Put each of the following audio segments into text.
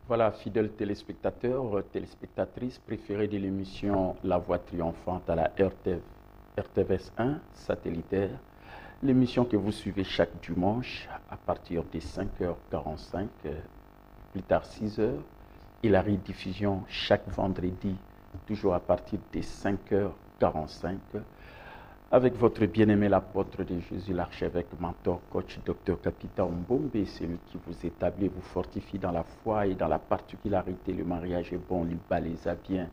Voilà, fidèles téléspectateurs, téléspectatrices préférées de l'émission La Voix triomphante à la RTVS 1 satellitaire, l'émission que vous suivez chaque dimanche à partir de 5h45, plus tard 6h, et la rediffusion chaque vendredi, toujours à partir de 5h45, avec votre bien-aimé l'apôtre de Jésus, l'archevêque, mentor, coach, docteur Capitaine Mbombe, celui qui vous établit, vous fortifie dans la foi et dans la particularité. Le mariage est bon, l'Iba les a bien.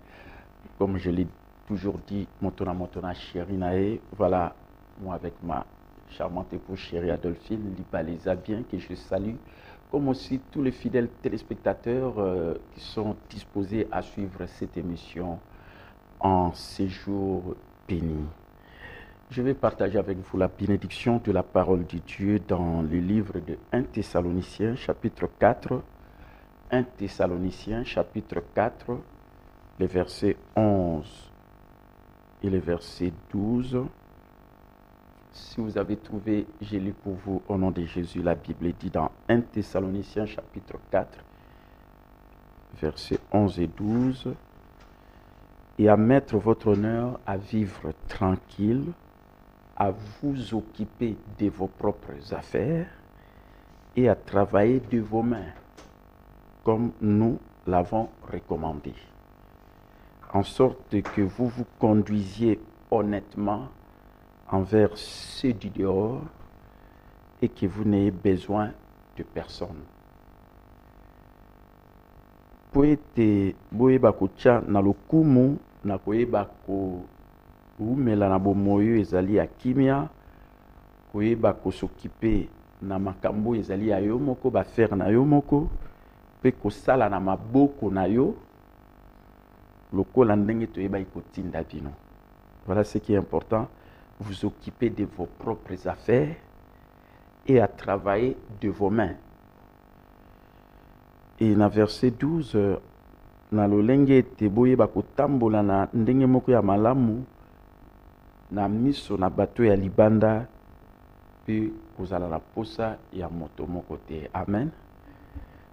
Comme je l'ai toujours dit, Motona chérie Nae, voilà, moi avec ma charmante épouse chérie Adolphine, l'Iba les a bien, que je salue, comme aussi tous les fidèles téléspectateurs qui sont disposés à suivre cette émission en séjour béni. Je vais partager avec vous la bénédiction de la parole de Dieu dans le livre de 1 Thessaloniciens chapitre 4. 1 Thessaloniciens chapitre 4, les versets 11 et les versets 12. Si vous avez trouvé, j'ai lu pour vous au nom de Jésus. La Bible dit dans 1 Thessaloniciens chapitre 4, versets 11 et 12. Et à mettre votre honneur à vivre tranquille, à vous occuper de vos propres affaires et à travailler de vos mains, comme nous l'avons recommandé, en sorte que vous vous conduisiez honnêtement envers ceux du dehors et que vous n'ayez besoin de personne. Po ete boyeba kotya na lokumu na koyeba koumela na bomoyo ezali ya kimia, koyeba kosokipe na makambo ezali ya yo moko, bafere na yo moko, pe kosala na maboko na yo lokola ndenge toyeba ikotinda bino. Voilà ce qui est important. Vous occuper de vos propres affaires et à travailler de vos mains. Et dans verset 12, na lolenge te boyeba kotambola na ndenge moko ya malamu na miso na bato ya libanda pe kozala na posa ya moto moko te. Amen.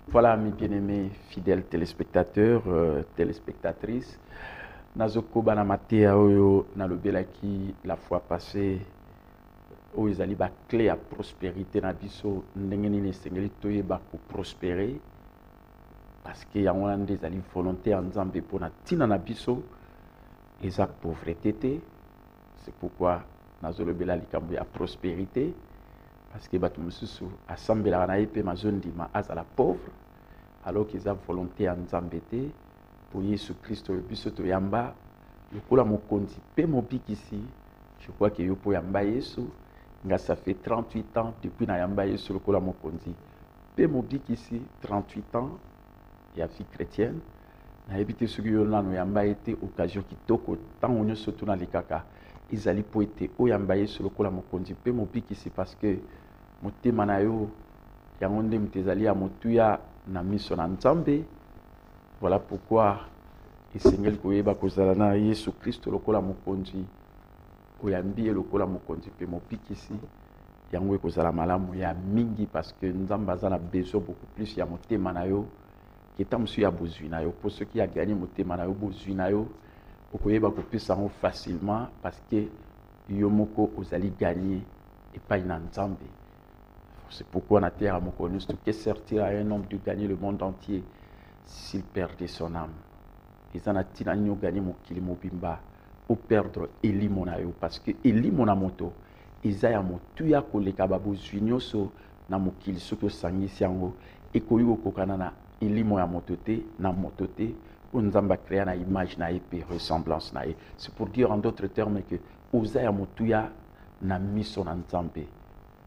Voilà mes bien-aimés fidèles téléspectateurs, téléspectatrices. Nazokoba na matea oyo nalobelaki la fois passée oyo ezali ba clé ya prospérité na biso ndenge nini esengeli toyeba ko prospérer parce que yango wana nde ezali volonté ya Nzambe mpona ntina na biso eza pauvreté te. C'est pourquoi nazolobela likambo ya prospérité parce que bato mosusu asambelaka na ye mpe mazondima azala pauvre alors que eza volonté ya Nzambe te pour Yesu Christ oyo biso toyamba lokola mokonzi mpe mobikisi. Je crois que yo po yamba Yesu nga ça fait 38 ans depuis na yamba Yesu lokola mokonzi mpe mobikisi 38 ans ya vie chrétienne na ebite soki yo nano yamba ete occasion kitoko ntango nyonso tuna likaka ezali po ete oyamba Yesu lokola mokonzi mpe mobikisi parce que motema na yo yango nde moto ezali ya motuya na miso na Nzambe. Voilà pourquoi esengeli koyeba kozala na Yesu Kristo lokola mokonzi oyambi ye lokola mokonzi mpe mobikisi yango ekozala malamu ya mingi parce que Nzambe aza na besoin beaucoup plus ya motema na yo keta mosu ya bozwi na yo po soki ya gagné motema na yo bozwi na yo okoyeba kopesa yango facilement parce que yo moko ozali gagné epai na Nzambe. C'est pourquoi na terre moko nyonso que servir à un homme de gagner le monde entier s'il perdait son âme. Eza na tina nyo gagné mokili mobimba ou perdre elimo na yo parce que elimo na moto eza ya motu ya koleka babozwi nyonso na mokili soki osangisi yango ekoyi kokokana na elimo ya moto te na moto te oyo Nzambe akrea na image na ye mpe ressemblance na ye. C'est pour dire en d'autres termes que oza ya motu ya na miso na Nzambe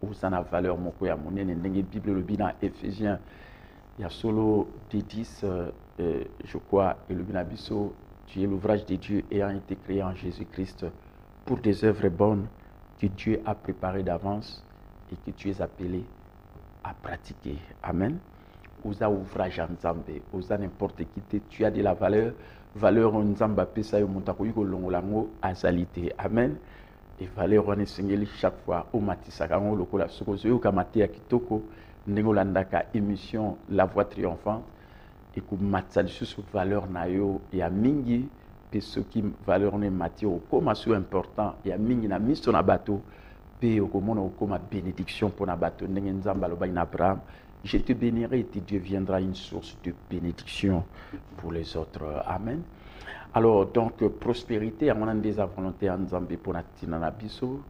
oza na valeur moko ya monene ndenge Bible elobi na Ephésiens ya solo D10 je crois elobi na biso tu es l'ouvrage de Dieu ayant été créé en Jésus-Christ pour des œuvres bonnes que Dieu a préparées d'avance et que tu es appelé à pratiquer. Amen. Oza ouvrage en Nzambe, oza n'importe qui te, tu as de la valeur en Nzambe apesa yo montako yiko longolango azalité. Amen. Et valeur wana esengeli chaque fois au matisaka ngo lokola soko zo yoka mate ya kitoko ndenge olandaka émission La Voix Triomphante et ko matsa lisusu valeur na yo ya mingi pe soki valeur ne mati okoma so important ya mingi na miso na bato pe okomona okoma bénédiction pour na bato ndenge Nzambe aloba na Abraham. Je te bénirai et tu deviendras une source de bénédiction pour les autres. Amen. Alors, donc, prospérité, on a des volontés en Nzambe pour na biso,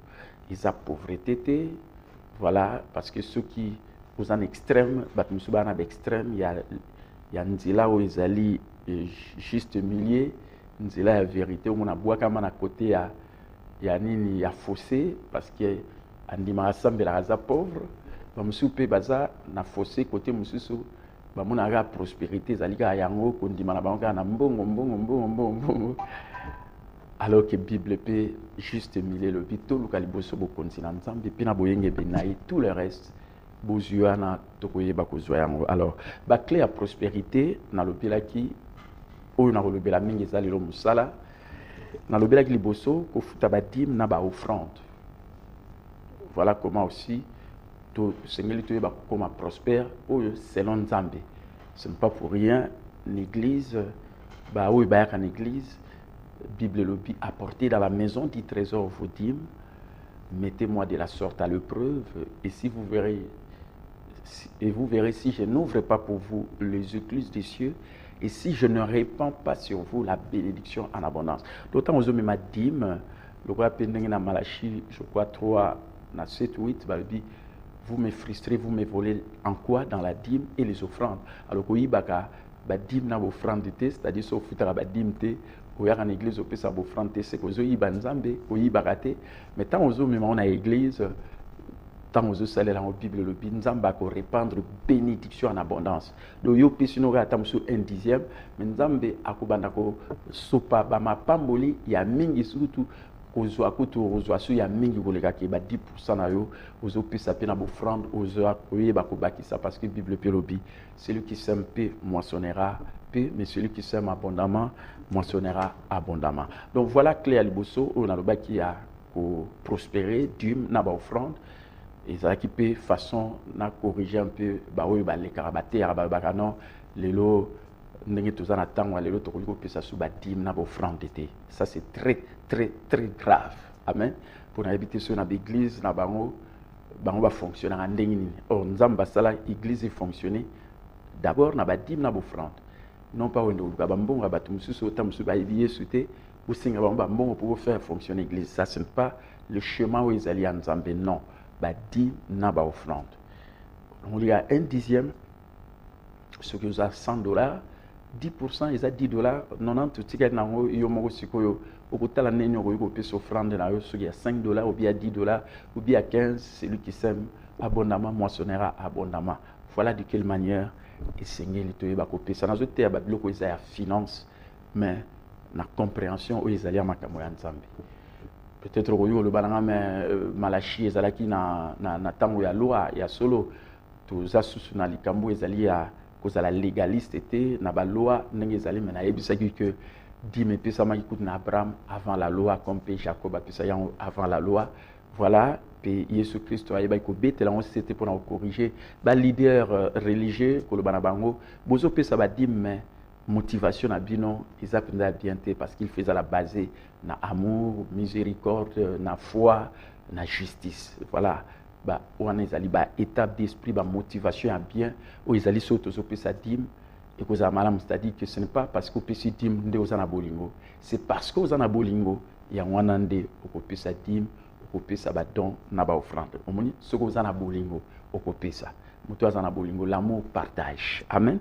ils a pauvreté, voilà, parce que ceux qui sont en extrême, extrême, il y a Nzela où ils allaient juste millier, Nzela la vérité, où on a bois comme à côté, il y a fossé, parce que Andima Assemble la raza pauvre. Bamusu pe baza na fossé côté mususu bamona ga prospérité zalika yango kondima na bango na mbongo alors que Bible pe juste mille le bito lukaliboso bo continent Nzambe pe na boyenge benayi tout le reste bozuana tokoyeba kozwa yango. Alors ba clé à prospérité na lobelaki oyo na lobela mingi ezalelo musala na lobelaki liboso ko futa ba dîme na ba offrande. Voilà comment aussi Seigneur tu es comme prospère selon Nzambe. Ce n'est pas pour rien l'église bah oui bah une église Bible lobby apportez dans la maison du trésor vos dîmes, mettez-moi de la sorte à l'épreuve et vous verrez si je n'ouvre pas pour vous les écluses des cieux et si je ne répands pas sur vous la bénédiction en abondance. D'autant aux hommes ma dîme le roi pendant na Malachi je crois 3 na 7 8 bah vous me frustrez, vous me volez en quoi? Dans la dîme et les offrandes. Alors que baka ba dîme na offrande te, c'est-à-dire sauf futara ba dîme te, ou en église au pesa offrande te, c'est que zo yiba nzambe, ou yiba raté. Mais tant aux même on a église, tant aux salaire dans la Bible le nzamba ko répandre bénédiction en abondance. Donc yo pesino ga tam sur 1/10, mais nzambe akobanda ko sopa ba mapamboli ya mingi surtout ozwa kutu ozwa so ya mingi koleka ke ba 10% na yo ozopesa pe na bofrande ozwa koyeba kobakisa parce que Bible pe lobi celui qui sème peu moissonnera peu mais celui qui sème abondamment moissonnera abondamment. Donc voilà clé à liboso on a loba qui a ko prospérer dîme na ba offrande et ça qui peut façon na corriger un peu ba oyo ba lekara ba terre ba non lelo ndenge toza na tango lelo tokoki kopesa so ba dîme na ba offrande été. Ça c'est très très très grave. Amen. Pour éviter sur na église na bango va fonctionner en ndenge nini. Or nzamba sala église fonctionner d'abord na ba dîme na ba offrande. Non pas wendo ba mbongo ba tumususu otamusu ba ibiye suté ou singa ba mbongo pour faire fonctionner l'église. Ça ce n'est pas le chemin où ils allaient en Nzambe, non. Ba dîme na ba offrande. On y a un dixième ce que vous avez $100 10% ils a $10 90 ticket na yo moko sikoyo okutala neni okoyiko pesa offrande na yo ce qui a $5 ou bien $10 ou bien 15 celui qui sème abondamment moissonnera abondamment. Voilà de quelle manière esengeli toyeba kopesa nazo te ya babiloko eza ya finance mais na compréhension oyo ezali ya makambo ya Nzambe. Peut-être okoyiko loba nanga mais Malachi ezalaki na ntango ya loi ya solo toza susu na likambo ezali ya kozala légaliste était na ba loi ndenge ezali mais nayebisaki que dîme epesamaki kutu na Abraham avant la loi comme pe Jacob apesa yango avant la loi. Voilà, puis Jésus Christ ayebaki kobetela yango c'était pour corriger ba leader religieux koloba na bango bozo pesa ba dîme mais motivation na bino eza penza bien te parce qu'il faisait la basée na amour, miséricorde, na foi, na justice. Voilà. Ba wana ezali ba étape d'esprit ba motivation ya bien o ezali soto zo pesa dîme et que za malam c'est-à-dire que ce n'est pas parce que pesa dîme nde ozana bolingo, c'est parce que ozana bolingo ya wana nde okopesa dîme okopesa ba don na ba offrande. Omoni soko ozana bolingo okopesa moto azana bolingo l'amour partage. Amen.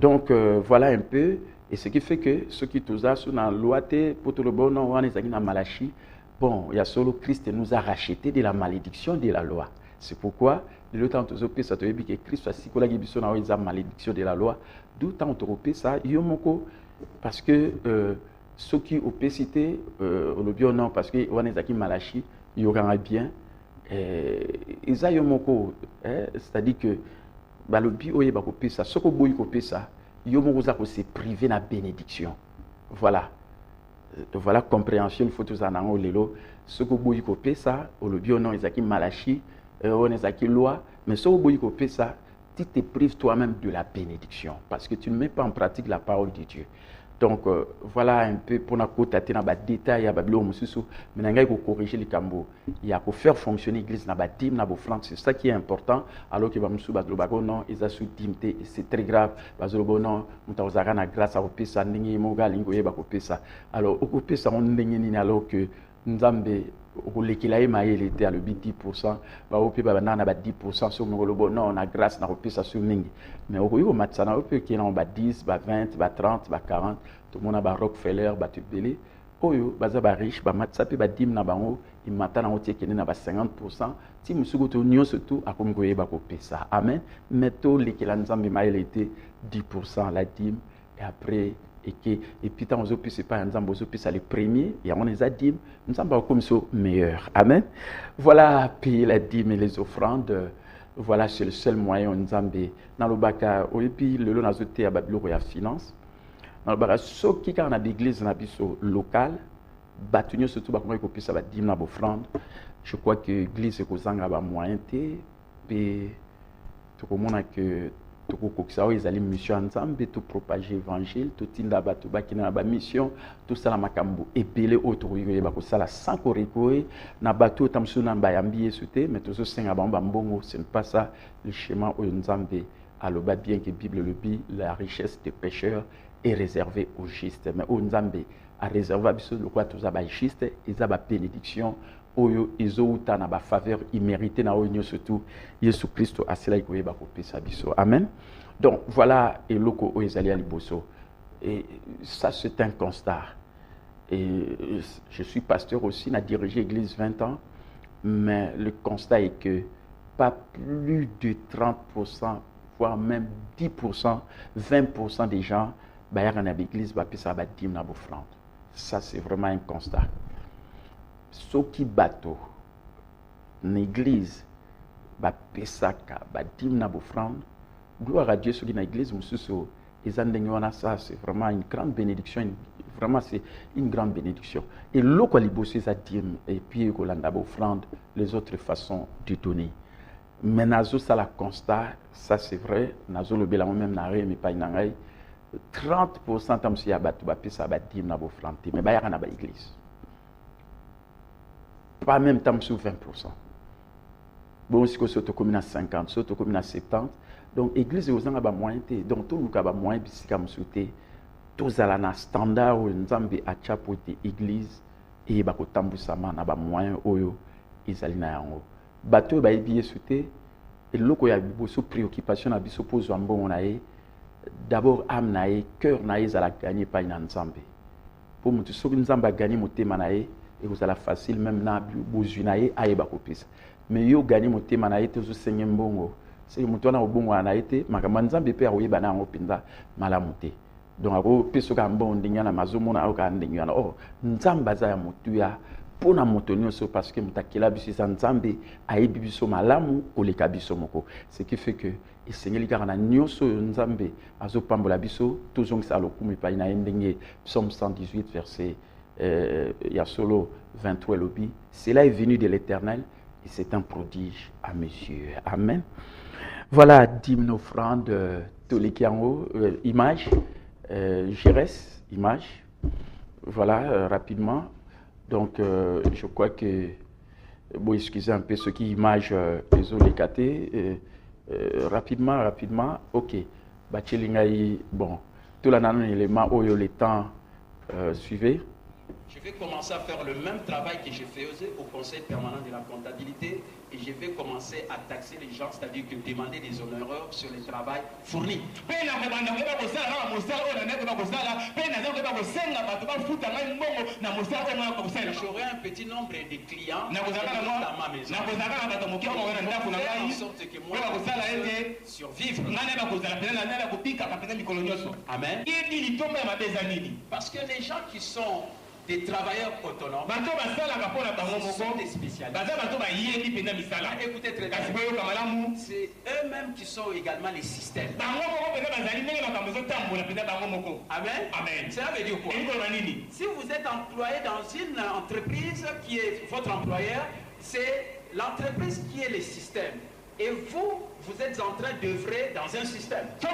Donc voilà un peu et ce qui fait que ceux qui toza sur na loi te pour le bon on wana ezali na Malachi. Bon, il y a solo Christ nous a racheté de la malédiction de la loi. C'est pourquoi, le temps où tu ça te dit que Christ a sikola gibiso na la malédiction de la loi. D'où temps tu ça, yomoko parce que ceux qui ont cité le bio non parce que on est aquí Malachi, il y aura bien ils a yomoko c'est-à-dire que ba le bio y ba kopé ça, ce que boy kopé ça, yomoko za ko se priver na bénédiction. Voilà. Voilà compréhension il faut tous en ango lelo ce que boyi ko pesa au le bio non ezaki Malachi on ezaki loi mais ce que boyi ko pesa tu te prives toi-même de la bénédiction parce que tu ne mets pas en pratique la parole de Dieu. Donc voilà un peu pour na kota na ba détail ya babilo mususu mais ngai ko corriger les cambo il y a ko faire fonctionner l'église na ba dîme na ba offrande, c'est ça qui est important alors que ba mususu ba lobako non ils a sous dimté c'est très grave parce que non mutazaka na grâce à opesa ndingi moga lingo yeba ko pesa alors opesa on ndingi ni alors que Nzambe okolekela ye mayele te alobi 10% baope babanda na ba 10% so mongolobo non na grâce na kopesa so mingi mais okoyi komatisa na ope okei na ba 10 ba 20 ba 30 ba 40 tomona ba Rockefeller bato ebele oyo baza ba riche bamatisa mpe badime na bango imata nango ti ekende na ba 50% ti mosuku to nyonso tu akomi koyeba kopesa. Amen. Mais tolekela Nzambe mayele te 10% la dîme et après et puis tant aux c'est pas Nzambe aux c'est le premier et on les a dîmes Nzambe comme ça meilleur. Amen. Voilà payer la dîme et les offrandes. Voilà c'est le seul moyen Nzambe dans le baka et puis le long azoté à babilo ya finance dans le baka so qui quand on a d'église na biso local batunyo surtout ba comment ko ça ba dîme na offrande. Je crois que l'église ko zanga ba moyen té puis tout comme on a que tokokokisa oyo ezali mission ya Nzambe to propager évangile to tinda bato bakina na ba mission to sala makambo ebele oyo tokoki koyeba kosala sans korekoe na bato otamso na bayambi Yesu te mais tozosenga bango bambongo. Ce n'est pas ça le chemin oyo Nzambe aloba bien que Bible le dit la richesse des pécheurs est réservée aux justes mais oyo Nzambe a réservé biso lokwa toza ba juste eza ba bénédiction oyo ezouta na ba faveur imméritée na oyo surtout Yesu Christ asila ikoyeba kopesa biso. Amen. Donc voilà eloko oyo ezali ya liboso et ça c'est un constat et je suis pasteur aussi n'a dirigé l'église 20 ans mais le constat est que pas plus de 30% voire même 10% 20% des gens bayaka na l'église ba pesa ba dîme na offrande. Ça c'est vraiment un constat. soki bato l'église ba pesaka ba dimna bofrande gloire à Dieu soki na église mususu ezandenge wana ça c'est vraiment une grande bénédiction vraiment c'est une grande bénédiction et loko liboso eza dim et puis kolanda bofrande les autres façons de donner mais nazo ça la constat ça c'est vrai nazo lobela moi-même na re mais pas inangai 30% tamsi ya bato ba pesa ba dimna bofrande mais ba yaka na ba église pas même temps sur 20%. Bon, si vous êtes commune à 50, si vous êtes commune à 70, donc l'église est aux gens à moyen, donc tout le monde a moyen, si vous souhaitez, tous à la standard où nous avons à chapeauter l'église et bako tambusama na ba moyen oyo ezali na yango. Bato ba ebiye souhaité et loko ya biso préoccupation na biso pozo ambongo na ye d'abord âme na ye, cœur na ye za la gagner pas na nzambe. Pour mutu soki nzambe a gagner motema na ye et vous allez facile même na bozunaye ayeba kopesa mais yo gagner motema na yete zo senye mbongo c'est mutu na obongo na yete makamba nzambe pe akoyeba na ngo pinza malamu te donc ako peso ka mbongo ndinga na mazomo na oka ndinga na oh nzamba za ya mutu ya pona moto nyonso parce que mutakela biso sa nzambe ayebi biso malamu koleka biso moko ce qui fait que esengeli kaka na nyonso nzambe azopambola biso tozongisa lokumu epai na ye ndenge psaume 118 verset il y a solo 23 lobby. Cela est venu de l'Éternel et c'est un prodige à mes yeux. Amen. Voilà, dîme offrande, Tolikiango, image, Jérès, image. Voilà, rapidement. Donc, je crois que, bon, excusez un peu ce qui image les Olékaté. Rapidement, ok. Bachelingaï, bon, tout l'année, élément, oyo, le temps, suivez. Je vais commencer à faire le même travail que je faisais au Conseil permanent de la comptabilité et je vais commencer à taxer les gens, c'est-à-dire que demander des honoraires sur le travail fourni. J'aurai un petit nombre de clients dans ma maison. En sorte que moi, je survivre. Amen. Parce que les gens qui sont des travailleurs autonomes sont des spécialistes. Écoutez très bien, c'est eux-mêmes qui sont également les systèmes. Amen. Amen. Cela veut dire quoi? Si vous êtes employé dans une entreprise qui est votre employeur, c'est l'entreprise qui est le système. Et vous, vous êtes en train d'œuvrer dans un système. Mais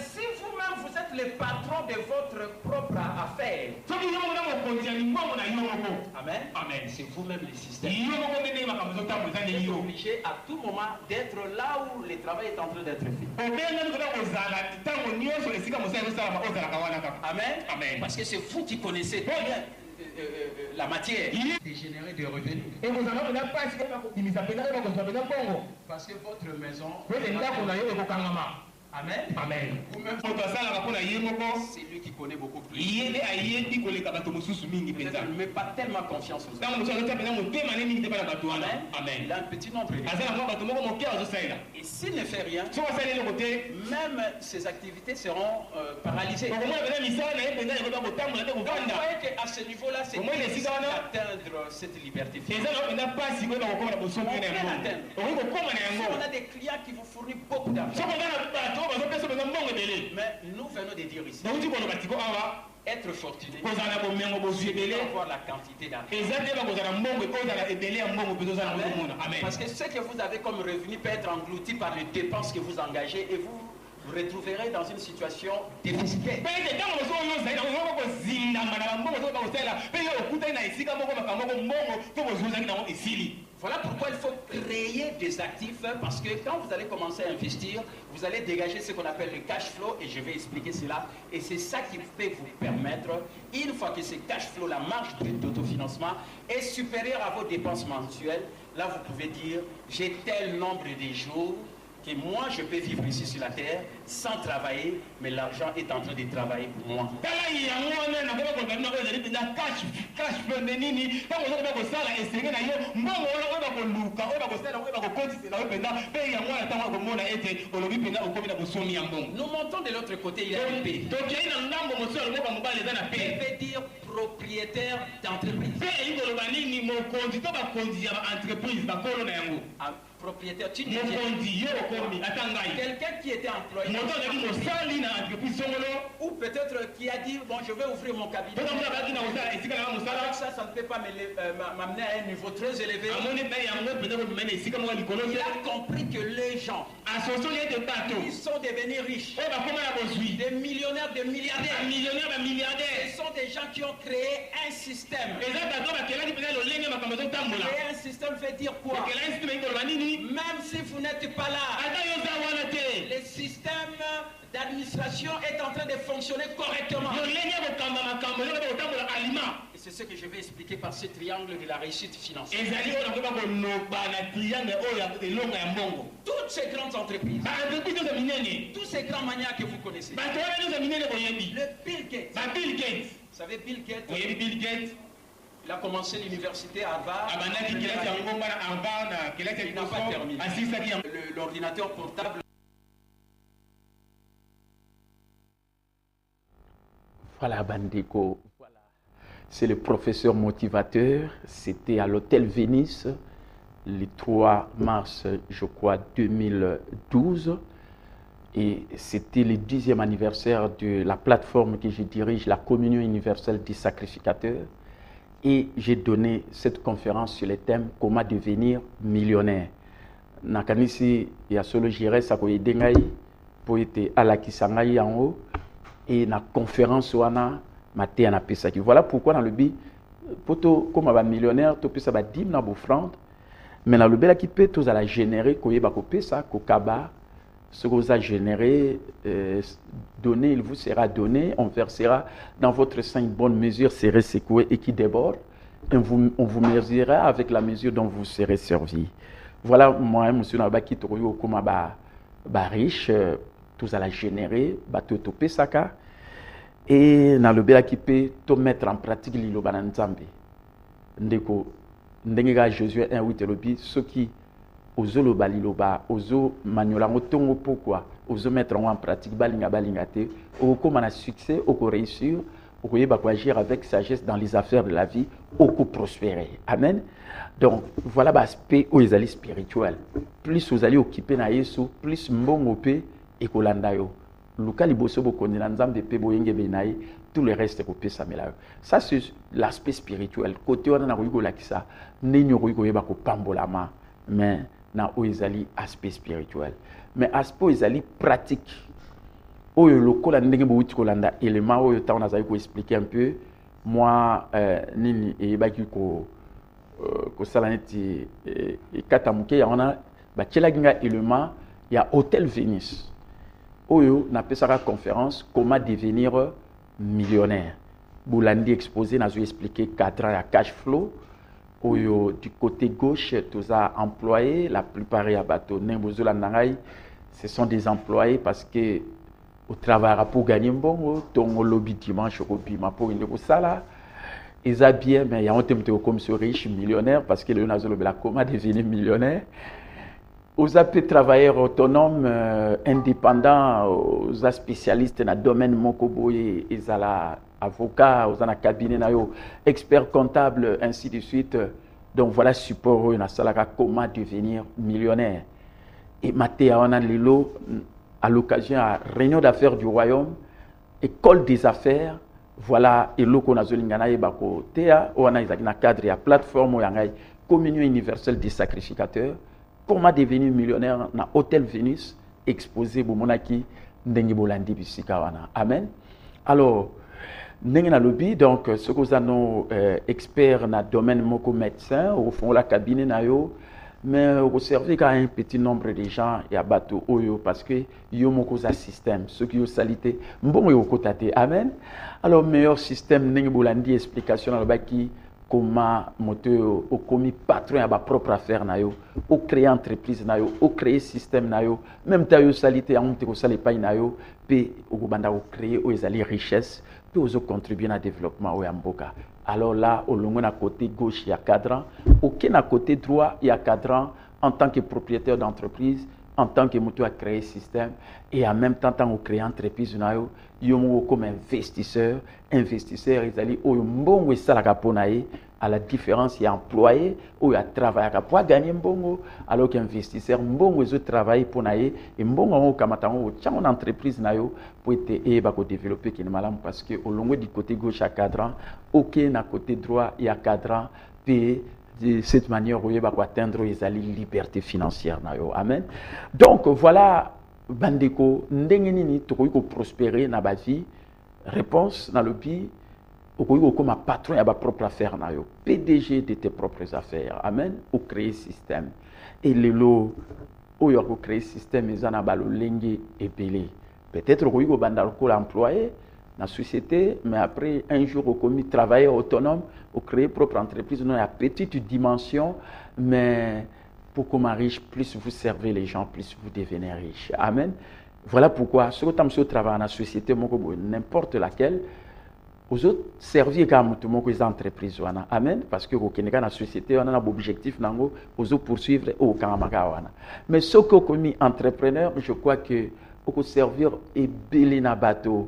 si vous-même vous êtes le patron de votre propre affaire, amen, amen, c'est vous-même le système. Vous êtes obligé à tout moment d'être là où le travail est en train d'être fait. Amen, amen. Parce que c'est vous qui connaissez bien la matière de générer des revenus. Parce que votre maison, amen, amen. Vous-même, c'est lui qui connaît beaucoup plus. Il ne met pas tellement confiance aux autres. Amen. Il a un petit nombre. Et s'il ne fait rien, même ses activités seront paralysées. Vous voyez qu'à ce niveau-là, c'est difficile d'atteindre cette liberté. Si on a des clients qui vous fournissent beaucoup d'argent, mais nous venons de dire ici, être fortuné, avoir la quantité d'argent. Parce que ce que vous avez comme revenu peut être englouti par les dépenses que vous engagez et vous vous retrouverez dans une situation déficitaire. Voilà pourquoi il faut créer des actifs, parce que quand vous allez commencer à investir, vous allez dégager ce qu'on appelle le cash flow, et je vais expliquer cela. Et c'est ça qui peut vous permettre, une fois que ce cash flow, la marge d'autofinancement, est supérieure à vos dépenses mensuelles, là vous pouvez dire, j'ai tel nombre de jours que moi je peux vivre ici sur la terre sans travailler, mais l'argent est en train de travailler pour moi. Nous montons de l'autre côté, il y a une paix. Paix veut dire propriétaire d'entreprise. Propriétaire, tu dis quelqu'un qui était employé ou peut-être qui a dit bon je vais ouvrir mon cabinet. Ça ne peut pas m'amener à un niveau très élevé. Il a compris que les gens ils sont devenus riches, des millionnaires, des milliardaires. Ce sont des gens qui ont créé un système. Créer un système veut dire quoi? Même si vous n'êtes pas là, le système d'administration est en train de fonctionner correctement. Et c'est ce que je vais expliquer par ce triangle de la réussite financière. Toutes ces grandes entreprises, tous ces grands manias que vous connaissez, le Bill Gates. Vous savez Bill Gates? Il a commencé l'université à Harvard. Il n'a pas terminé. L'ordinateur portable. Voilà, Bandeko. Voilà. C'est le professeur motivateur. C'était à l'hôtel Vénice, le 3 mars, je crois, 2012. Et c'était le 10e anniversaire de la plateforme que je dirige, la Communion universelle des sacrificateurs. Et j'ai donné cette conférence sur le thème « Comment devenir millionnaire ». Nakanisi ya solo jere sa ko yedengai po ete ala kisangai en haut et na conférence wana maté na pesa ki. Voilà pourquoi dans le bi poto comme ba millionnaire to pesa ba dim na bofrande mais na le bela ki pe to za la générer ko yeba ko pesa ko kaba ce que vous avez généré, donné, il vous sera donné, on versera dans votre sein une bonne mesure, serez secoué et qui déborde. Et on vous mesurera avec la mesure dont vous serez servi. Voilà, moi, monsieur Nabaki Toroyo, comme riche, tout ça la générer, tout topé saka. Et dans le bel équipé, tout mettre en pratique l'île Bananzambe. Ndeko, Ndenga Josué 1:8 lobi, ceux qui ozo lo baliloba ozo manyolango tongo pourquoi ozo mettre en pratique balinga te oko mana succès oko réussir oko yeba ko agir avec sagesse dans les affaires de la vie oko prospérer. Amen. Donc voilà l'aspect où ezali spirituel. Plus vous allez occuper na Yesu, plus mbongo pe ekolanda yo. Luka liboso bokondi na nzambe pe boyenge benayi, tout le reste ko pesa mela. Ça c'est l'aspect spirituel. Côté wana na ko lakisa nenyo ko yeba ko pambolama mais na oizali aspect spirituel mais aspect oizali pratique oyo lokola ndenge bo utikolanda élément oyo ta on a ko expliquer un peu moi nini e baki ko sala neti e katamuke ya ona ba tshelaginga élément ya hôtel Vénice oyo na pesaka conférence comment devenir millionnaire Boulandi exposé na zo expliquer cadre ya cash flow. Du côté gauche, tous les employés, la plupart des bateaux, ce sont des employés parce que au travail pour gagner bon, ton lobby dimanche au bima pour une sala. Ils ont bien, mais il y a un thème comme ce riche millionnaire parce que le nazolo la comment devenir millionnaire. Aux appels travailleurs autonomes, indépendants, aux spécialistes dans le domaine mokoboye, ils ont avocat, aux ana cabinet nayo, expert comptable, ainsi de suite. Donc voilà support na salaka comment devenir millionnaire. Et maté on a lilo à l'occasion à réunion d'affaires du royaume, école des affaires, voilà et loko na zolingana e bako tea on a na cadre ya plateforme yangai communion universelle des sacrificateurs. Comment devenir millionnaire na hôtel Vénice exposé bomonaki ndengi bolandi bisika wana. Amen. Alors ndenge na lobby donc ce que vous avez experts na domaine moko médecin au fond la cabinet na yo mais au servir quand un petit nombre de gens ya bateau oyo parce que yo moko za système ce qui yo salité mbongo yo kotate. Amen. Alors meilleur système ndenge bolandi explication na lobaki comment moto au commis patron à ba propre affaire na yo, au créer entreprise na yo, au créer système na yo, même ta yo salité en te ko sali pa na yo, pe au banda au créer au ezali richesse, pe au contribuer na développement au mboka. Alors là, au long na côté gauche il y a cadran, aucun à côté droit il y a cadran en tant que propriétaire d'entreprise, en tant que moto à créer système et en même temps tant au créer entreprise na yo, yo comme investisseur ils allaient au mbongo et ça la caponaye à la différence il y a employé ou il y a travaillé pour gagner mbongo alors qu'investisseur mbongo ils travaillent pour naye et mbongo au kamatango tchang en entreprise na yo pour être et ba ko développer qui malam parce que au long du côté gauche à cadran aucun à côté droit il y a cadran puis de cette manière où il va atteindre les liberté financière na yo amen. Donc voilà bandeko ndenge nini tokoki ko prospérer na ba vie. Réponse dans le bi okoki comme patron ya ba propre affaire na yo, PDG de tes propres affaires, amen, ou créer système et lelo oyo ko créer système ezana ba lolenge epelé, peut-être okoki ko banda ko l'employé na société, mais après un jour au commis travailleur autonome, au créer propre entreprise, non à petite dimension, mais pour qu'on riche, plus vous servez les gens, plus vous devenez riche. Amen. Voilà pourquoi, ce que tu travailles dans la société, n'importe laquelle, aux autres servir comme tout le monde les entreprises. Amen. Parce que dans la société, on a un objectif, aux autres poursuivre au Kanamaka. Mais ce que commis entrepreneur, je crois que au servir et belé na bateau.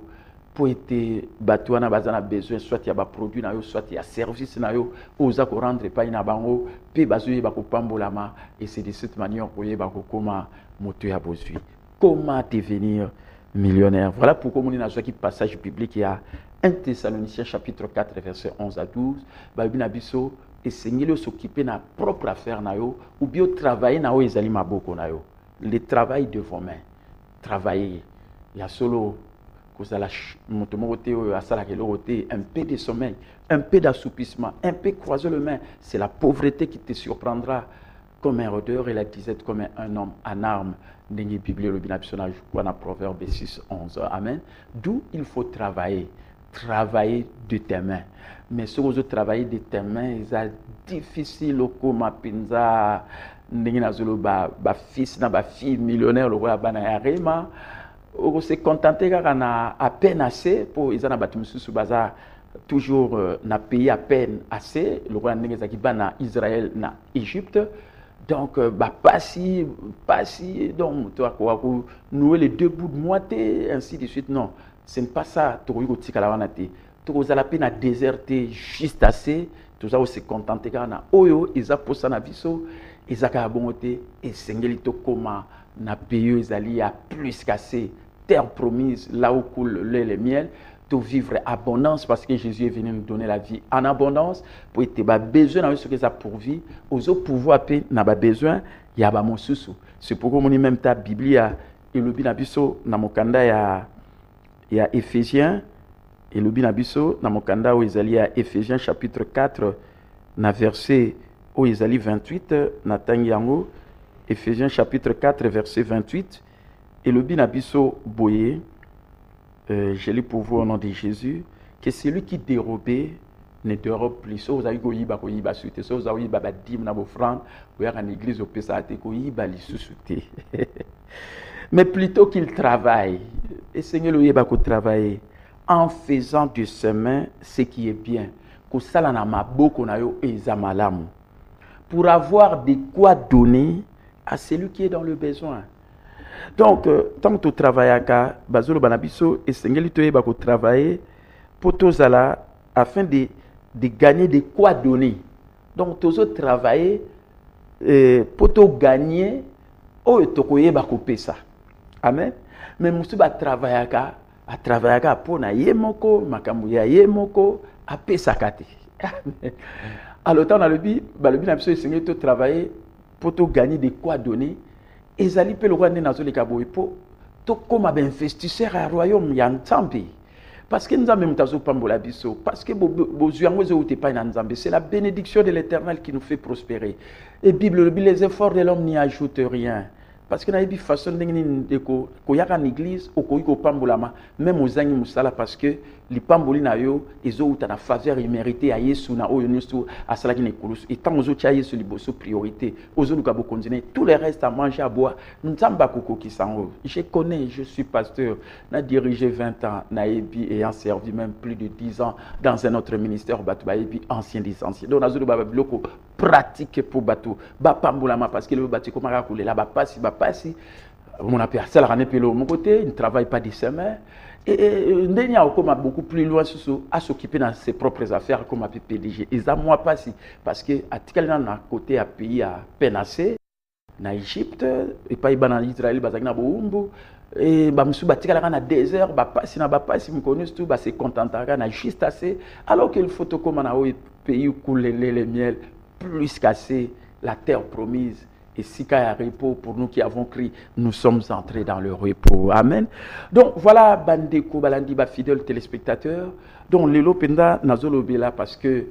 Pour être bateau na bazana besoin soit il y a produit na yo soit il y a service na yo oza ko rendre pa ina bango pe bazoye ba ko pambolama et c'est de cette manière que ba ko comment moto ya besoin comment devenir millionnaire. Voilà pourquoi on a qui passage biblique il y a 1 Thessaloniciens chapitre 4 verset 11 à 12 ba bina biso et Seigneur s'occuper na propre affaire na yo ou bien travailler na yo ezali maboko na yo, le travail de vos mains, travailler il y a solo un peu de sommeil, un peu d'assoupissement, un peu croiser les mains. C'est la pauvreté qui te surprendra comme un rôdeur et la disette comme un homme en armes. Dans la Bible, le Binabisona, je crois dans Proverbe 6, 11. Amen. D'où il faut travailler. Travailler de tes mains. Mais ce que vous travaillez de tes mains, c'est difficile comme pinza. Ba fils na ba fille millionnaire le roi banayarema. On se contenter quand on a à peine assez pour ils en a battu sous bazar toujours n'a payé à peine assez le roi n'engagé pas na Israël na Égypte donc pas si donc toi quoi nouer les deux bouts de moitié ainsi de suite non ce n'est pas ça to ko tikala wana te to ko zala pe na déserté juste assez tout ça on se contenter quand na oyo ils a posa na biso ils a ka bonté et sengeli to koma na pays ezali a plus qu'assez terre promise, là où coule le lait et le miel, de vivre abondance parce que Jésus est venu nous donner la vie en abondance pour être besoin dans ce que ça pourvu aux autres pouvoirs paix n'a pas besoin il y a pas mon sous c'est pourquoi on dit même ta Bible et le binabiso na mokanda ya Éphésiens et le binabiso na mokanda où Isaïe à Éphésiens chapitre 4 na verset où Isaïe 28 na tangiango Éphésiens chapitre 4 verset 28 et le binabiso boye, je lis pour vous au nom de Jésus, que celui qui dérobait ne dérobe plus. So vous avez koyiba suite, so vous avez baba dim na offrande, vous avez en église au pesate koyiba li sous-souté. Mais plutôt qu'il travaille, et Seigneur le yeba ko travailler en faisant de ses mains ce qui est bien, ko sala na maboko na yo ezamalamu, pour avoir de quoi donner à celui qui est dans le besoin. Donc, tant que tu travailles à Bazolo Banabiso et Sengeli Toyeba ko travailler pour tozala afin de gagner de quoi donner. Donc, tu dois travailler pour te gagner ou tu koyeba ko pesa. Amen. Mais musu ba travailler à pour na yemoko makambu ya yemoko a pesa kate. Alors, tant dans le bi Banabiso et Sengeli to travailler pour te gagner de quoi donner. Ezali pe le roi ne nazo le kabo ipo to comme investisseur à royaume ya Nzambe parce que Nzambe mutazo pambola biso parce que bozuango zo uté pa na Nzambe c'est la bénédiction de l'Éternel qui nous fait prospérer et Bible les efforts de l'homme n'y ajoute rien parce que na yebi façon ndenge ko yaka na église okoki kopambolama même ozangi musala parce que lipamboli na yo ezouta na faveur immérité ya Yesu na oyo nyonso asalaki na ekulusu et tant ozotia Yesu liboso priorité ozoluka bokonzine tout le reste à manger à boire nzamba kokokisa ngo. Je connais, je suis pasteur, na dirigé 20 ans na yebi ayant servi même plus de 10 ans dans un autre ministère batu ba yebi ancien licencié donc nazolu ba biloko pratique pour batu ba pambolama parce que le batu komaka kulela ba pasi mon appel ça la pelo mon côté il ne travaille pas de ses mains et ndenya okoma beaucoup plus loin à s'occuper dans ses propres affaires comme a PDG et ça moi pas si parce que atikali na côté à pays à penacé na Égypte et pas en Israël bazaki na boumbu et ba musu batikala na désert ba pasi na ba pasi me connaissent tout ba se contentera na juste assez alors qu'il faut comme na pays où coule le miel plus qu'assez la terre promise. Et si il y a repos pour nous qui avons crié, nous sommes entrés dans le repos. Amen. Donc voilà, bandeko balandi ba fidèles téléspectateurs. Donc lelo penda nazolo bela parce que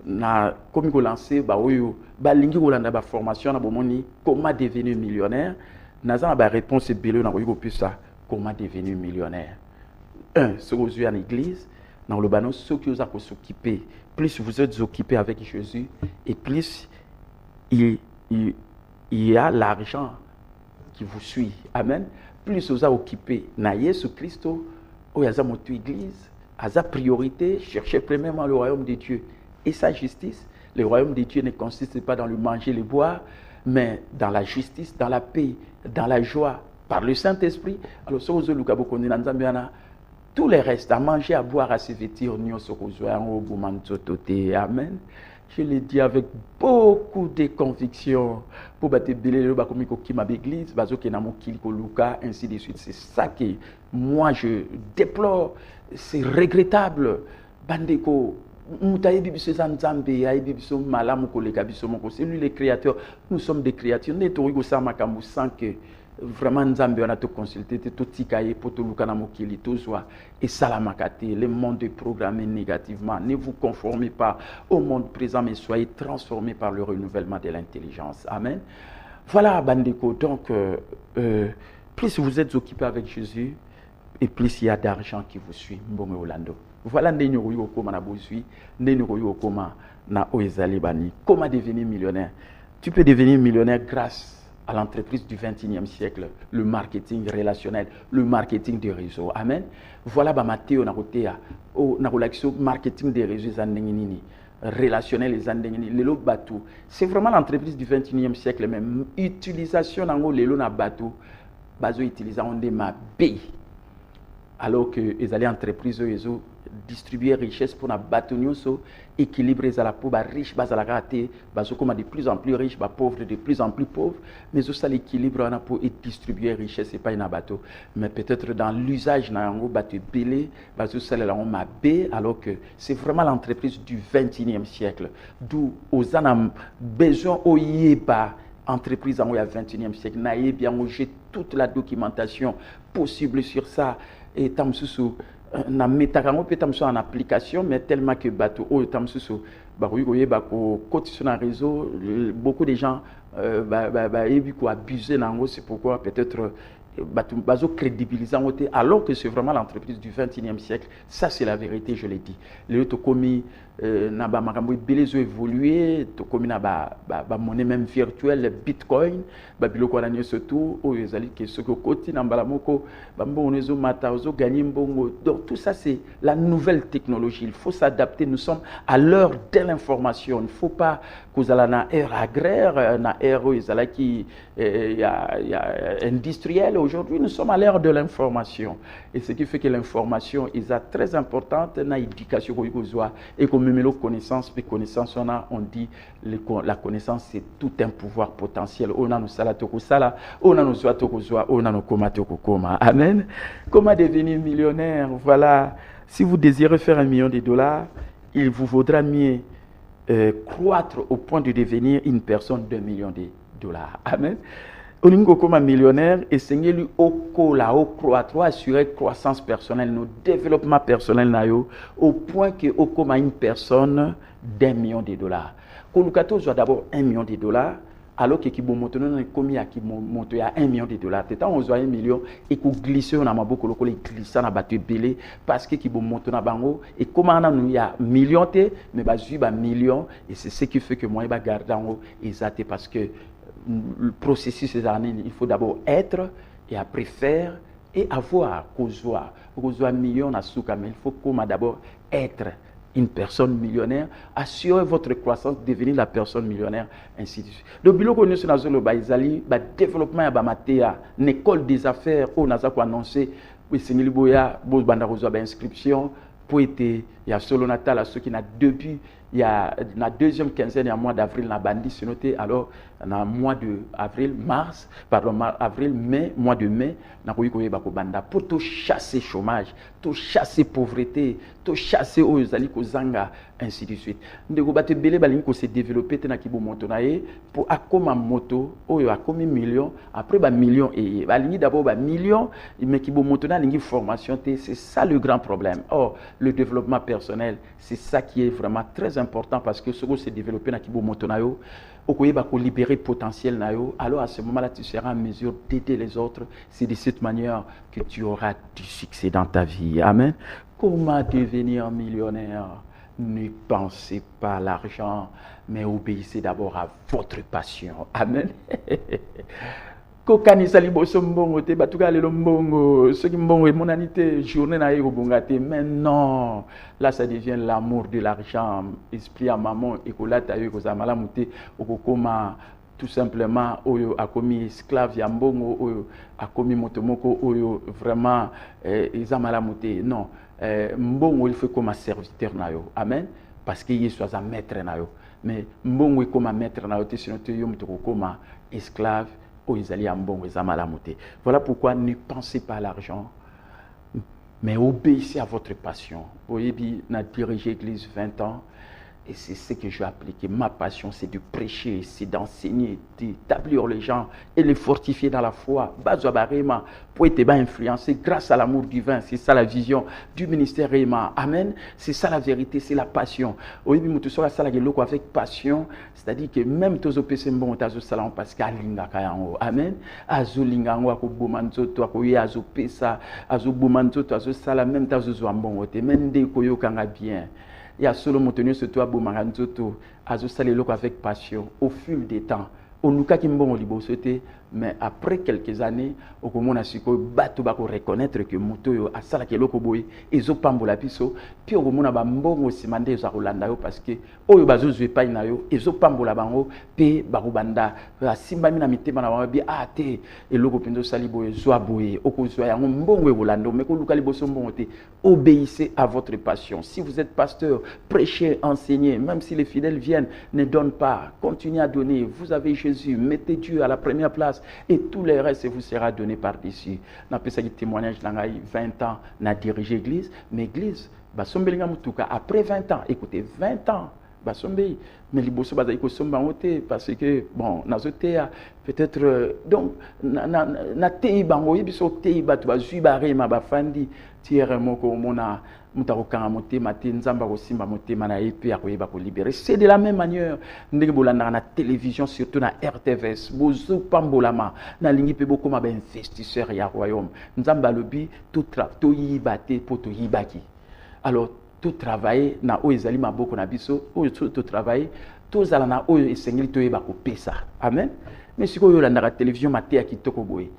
na comme ko lancer ba oyo ba lingi ko landa ba formation na bomoni comment devenir millionnaire. Naza ba réponse belo na ko plus ça comment devenir millionnaire. Un, ce que vous avez en église, dans le banon ceux qui osent s'occuper, plus vous êtes occupés avec Jésus et plus il y a l'argent qui vous suit. Amen. Plus vous avez occupé na Jésus Christ, ou yaza moto église, à sa priorité, cherchez premièrement le royaume de Dieu et sa justice. Le royaume de Dieu ne consiste pas dans le manger, le boire, mais dans la justice, dans la paix, dans la joie, par le Saint-Esprit. Alors, si vous avez tout le reste, à manger, à boire, à se vêtir, amen. Je le dis avec beaucoup de conviction. Pour battre le bakomiko qui m'a l'église, bazoke na mokiliko luka, ainsi de suite. C'est ça que moi je déplore. C'est regrettable. Bandeko, c'est lui le créateur. Nous sommes des créatures. Nous sans que vraiment Nzambe on a tout consulté, tout tikaye pour tout luka na mokili, tout soit et salamakate. Le monde est programmé négativement. Ne vous conformez pas au monde présent, mais soyez transformés par le renouvellement de l'intelligence. Amen. Voilà, bandeko. Donc, plus vous êtes occupé avec Jésus, et plus il y a d'argent qui vous suit. Mbome Orlando. Voilà comment devenir millionnaire. Tu peux devenir millionnaire grâce à l'entreprise du 21e siècle, le marketing relationnel, le marketing des réseaux. Amen. Voilà Mathéo Narotea, marketing des réseaux relationnel les andengini lelo batu. C'est vraiment l'entreprise du 21e siècle même. Utilisation nango lelo na batu, bazo utilisation de ma B. Alors que les alliés entreprises ils distribuer richesse pour na batu nyonso équilibrer za la pauvre riche bas la raté bazo comme de plus en plus riche, pauvre de plus en plus pauvre, mais aussi l'équilibre na pour distribuer richesse et pas na bateau, mais peut-être dans l'usage na ngo batu belé bazo sala la ma B, alors que c'est vraiment l'entreprise du 21e siècle d'où aux anam besoin oyeba entreprise en 21e siècle na bien j'ai toute la documentation possible sur ça et tamsusu na metakango peut tamsu en application mais tellement que bateau o tamsusu ba koyi ba ko cotiser na réseau beaucoup de gens ebi ko abuser nango, c'est pourquoi peut-être bazo crédibiliser alors que c'est vraiment l'entreprise du 21e siècle. Ça c'est la vérité, je l'ai dit. Le tokomi na ba makambo belezo évoluer, tokomi na ba monnaie même virtuelle, bitcoin, ba biloko na nyo surtout o ezali ke soko koti na mbala moko ba mbonezo mata ozo gagner mbongo. Donc tout ça c'est la nouvelle technologie. Il faut s'adapter. Nous sommes à l'heure de l'information. Il ne faut pas que la na ère agraire, na ère ezala qui industrielle. Aujourd'hui, nous sommes à l'ère de l'information. Et ce qui fait que l'information est très importante dans l'éducation et comme même les connaissances, on dit la connaissance c'est tout un pouvoir potentiel. On a nos salatoko sala, on a nos zoatoko zoa, on a nos komatoko koma. Amen. Comment devenir millionnaire? Voilà. Si vous désirez faire $1 million, il vous vaudra mieux croître au point de devenir une personne d'$1 million. Amen. Olingo comme un millionnaire et seigneur lui au croître, assurer croissance personnelle, nos développement personnel au point que au comme une personne d'$1 million. Kolukato soit d'abord $1 million. alors que Kibomoto n'a commis à Kibomoto à 1 million de dollars. Tant on a 1 million et qu'on glisse on a beaucoup le colis glissant na battu belé parce que Kibomoto na bango et comment on a nous y a million té mais bah juste million et c'est ce qui fait que moi il va garder en haut exact parce que le processus ces années il faut d'abord être et après faire et avoir causoir million na souka mais il faut comment d'abord être une personne millionnaire, assurez votre croissance, devenir la personne millionnaire, ainsi de suite. Le bureau connu sur la zone de développement à une école des affaires, où on a annoncé, oui, c'est Boya, inscription, pour être, il y a solo natal à ceux qui n'ont depuis, il y a la deuxième quinzaine, il y a mois d'avril, la bandit, c'est noté, alors, dans le mois de avril, mai, mois de mai, pour tout chasser chômage, tout chasser pauvreté, tout chasser aux ali kozanga, ainsi de suite. Nous avons belé balinko s'est développé tena kibo motonaye pour akoma moto, oyo akomi million, après ba million et balingi d'abord ba million, mais kibo motona lingi formation c'est ça le grand problème. Or le développement personnel, c'est ça qui est vraiment très important parce que ce que s'est développé na kibo motonayo okoyeba ko libérer potentiel nayo, alors à ce moment-là tu seras en mesure d'aider les autres. C'est de cette manière que tu auras du succès dans ta vie. Amen. Comment devenir millionnaire? Ne pensez pas à l'argent, mais obéissez d'abord à votre passion. Amen. Kokani salibo sombongo te batuka lelo mbongo ce qui mbongo et monanité journée na yego bongate mais non là ça devient l'amour de l'argent esprit à maman ekolata yego za malamute okokoma tout simplement oyo akomi esclave ya mbongo oyo akomi motomoko oyo vraiment eza malamute non mbongo il faut comme un serviteur na yo amen parce que yesu aza maître na yo mais mbongo comme un maître na yo te sinon te yo mutoko koma esclave. Voilà pourquoi ne pensez pas à l'argent, mais obéissez à votre passion. Vous voyez, on a dirigé l'église 20 ans. Et c'est ce que je vais appliquer. Ma passion, c'est de prêcher, c'est d'enseigner, d'établir les gens et les fortifier dans la foi. Pour être influencé grâce à l'amour divin. C'est ça la vision du ministère Réma. Amen. C'est ça la vérité, c'est la passion. Avec passion, c'est-à-dire que même tous les PC bon tazo salam parce qu'alinga kayango. Amen. Azo linga ngo ko bomanzo to ko ya azo pesa, azo bomanzo to azo salam même tazo zo ambongo te mende ko yo kanga bien. Il y a solo montenir ce toi Boumaranzoto, Azo Salelo avec passion, au fil des temps. Au Luka Kimbon Libosote, mais après quelques années, au Komona Siko, Bato Bako reconnaître que Moto a Salake Lokoboy, et Zopambola Piso, puis au Komona Bambongo Simande Zarolandayo, parce que Oyo Bazo Zuepainayo, et Zopambola Bango, P. Barubanda, Simbamina Mitemana, Ate, et Lokopindo Saliboy, Zoaboy, Okozoya, Mbongo Volando, mais Koluka Libosombote, obéissez à votre passion. Si vous êtes pasteur, prêchez, enseignez, même si les fidèles viennent, ne donnent pas, continuez à donner. Vous avez Jésus, mettez Dieu à la première place et tout le reste vous sera donné par-dessus. N'a pas ça témoignage dans 20 ans, n'a dirigé l'église, mais l'église, après 20 ans, écoutez, 20 ans, mais les bosses parce que bon peut-être donc na tei bango yibiso tei batu bazubare ma bafandi tiere moko mona mutaroka moté maté nzamba ko simba moté mana epi akoyeba ko libérer. C'est de la même manière ndenge bolanda na télévision surtout na RTVS bozo pambolama na lingi pe boko ma ba investisseur ya royaume nzamba lobi tout to yibate poto yibaki. Alors tout travailler na o ezali maboko na biso o tout travailler tous ala na o esengeli to yeba ko pesa. Amen. Mais si ko yolanda la télévision maté ya kitoko boy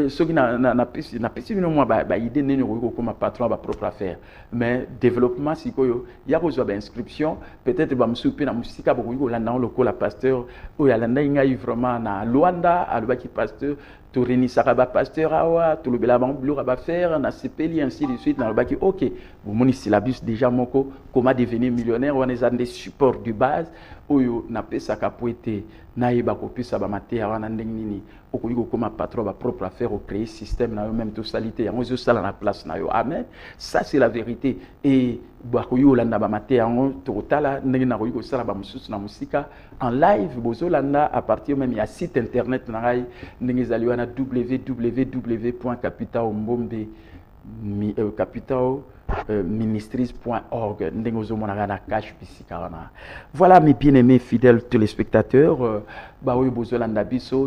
ceux qui na pesi bino moi ba idée nene ko comme patron ba propre affaire mais développement si ko yo ya ko zo ba inscription peut-être ba msupe na musika ba ko landa on lokola pasteur o ya landa inga vraiment na Luanda alobaki pasteur to reni sakaba pasteur awa to lobela ba blura ba faire na sepeli ainsi de suite na lobaki OK vous moni syllabus déjà moko comment devenir millionnaire on est des supports de base oyo na pesa ka poete na yeba ko pesa ba maté wana ndenge nini okoyiko comme patron ba propre affaire au créer système na même totalité yango zo sala na place na yo. Amen. Ça c'est la vérité et bakoyo landa ba maté yango totala ndenge na koyiko sala ba mususu na musika en live bozo landa à partir même il y a site internet na rai ndenge zali wana www.capitalombombe capital ministries.org. Voilà mes bien-aimés fidèles téléspectateurs.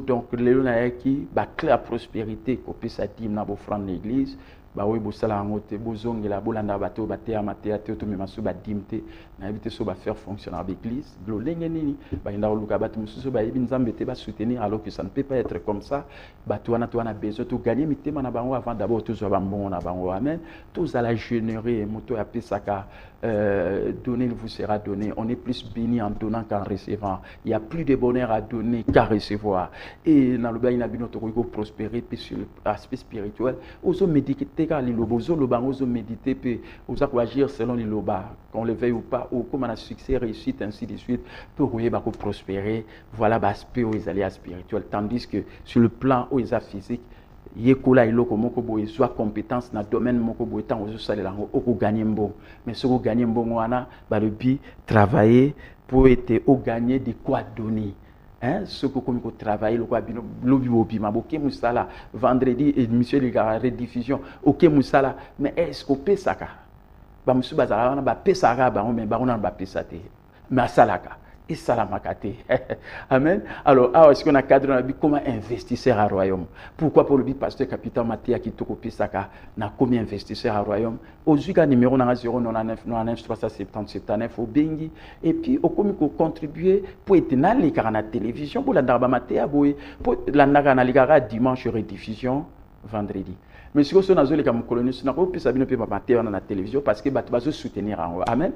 Donc, Léon Aeki, la prospérité, copie sa team dans vos francs de l'église. Baoui bosala ngote bozong la bolanda bato baté amaté até to memasu ba dimte na éviter so ba faire fonctionner l'église lo lengeni ba inda luka bato mususu ba ibin zambete ba soutenir alors que ça ne peut pas être comme ça bato wana to na besoin to gagner mitema na bango avant d'abord to zo ba mbongo na bango amen tous à la générer moto ya pesaka donner vous sera donné. On est plus béni en donnant qu'en recevant. Il y a plus de bonheur à donner qu'à recevoir. Et dans le bas, il y a notre prospérer sur l'aspect spirituel. Oso méditer car les lobos, oso loba, oso méditer, puis oso agir selon les lobas, qu'on le veuille ou pas, ou comme on a succès, réussite, ainsi de suite, pour prospérer. Voilà l'aspect où ils allaient spirituel. Tandis que sur le plan où ils ont physique, yekola iloko moko boye soit compétence na domaine moko boye tant ozo salela ngo oko gagner mbongo mais ce ko gagner mbongo wana ba le bi travailler pour être au gagner de quoi donner hein ce que comme ko travailler le quoi bino lobi obi maboke musala vendredi émission les rediffusion OK musala mais est-ce qu'on peut ça ka ba musu bazala wana ba pesa ka ba mais ba on ba pesa te mais salaka et salamakate. Amen. Alors, est-ce qu'on a cadre dans la vie comment investisseur à royaume? Pourquoi pour le but pasteur capitaine Mathia qui te copie ça na combien investisseur à royaume? Au Zuga numéro 099 99 370 79 au Bengi et puis au commis qu'on contribuer pour être dans les car na télévision pour la darba Mathia pour la na les dimanche rediffusion vendredi. Mais si vous avez comme colonie, vous pouvez savoir que Mathia na télévision parce que vous soutenir en amen.